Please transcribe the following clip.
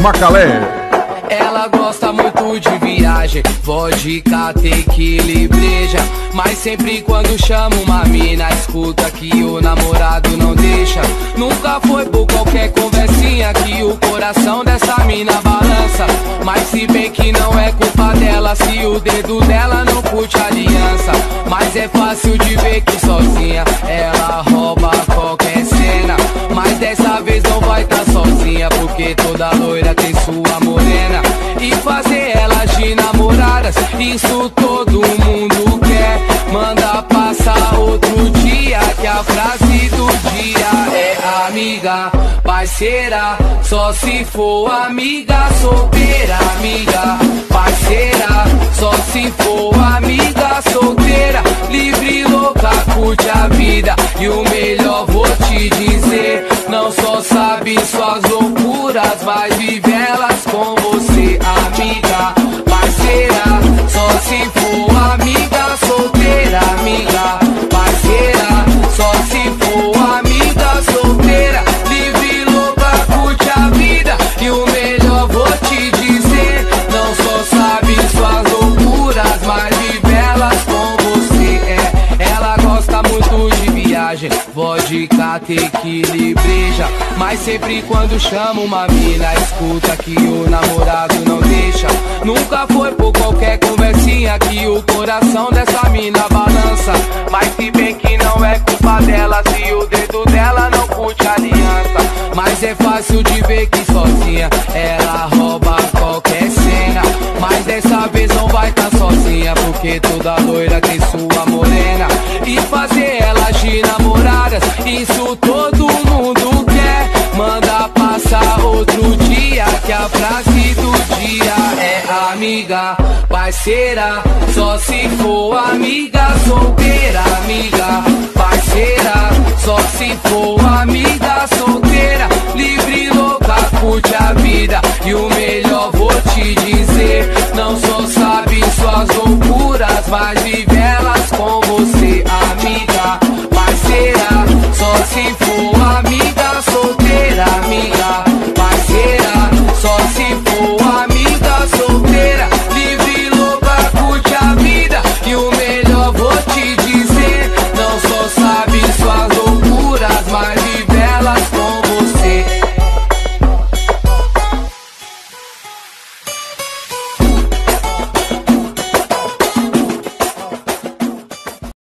Macalé. Ela gosta muito de viagem, vodka, tequila e breja. Mas sempre quando chama uma mina, escuta que o namorado não deixa. Nunca foi por qualquer conversinha que o coração dessa mina balança. Mas se bem que não é culpa dela, se o dedo dela não curte a aliança. Mas é fácil de ver que sozinha ela rouba qualquer cena. Mas dessa vez não vai tá sozinha, porque toda loira tem sua morena. E fazer elas de namoradas, isso todo mundo quer. Manda passar outro dia, que a frase do dia é amiga, parceira, só se for amiga solteira. Amiga, parceira, só se for amiga solteira. Livre, louca, curte a vida. E o melhor vou te dizer, não só sabe suas loucuras, mas vive elas com você. Amiga, parceira, só se for amiga solteira. Amiga, parceira, só se for amiga solteira. Livre, louca, curte a vida. E o melhor vou te dizer, não só sabe suas loucuras, mas vive elas com você. Ela gosta muito de viagem, vodka, tequila e breja. Mas sempre quando chama uma mina, escuta que o namorado não deixa. Nunca foi por qualquer conversinha que o coração dessa mina balança. Mas se bem que não é culpa dela, se o dedo dela não curte a aliança. Mas é fácil de ver que sozinha ela rouba qualquer cena. Mas dessa vez não vai tá sozinha, porque toda loira tem sua morena. E fazer elas de namoradas, isso todo mundo quer. Manda passar outro dia, que a frase do dia é amiga, parceira, só se for amiga solteira. Amiga, parceira, só se for amiga solteira. Livre, louca, curte a vida. E o melhor vou te dizer, não só sabe suas loucuras, mas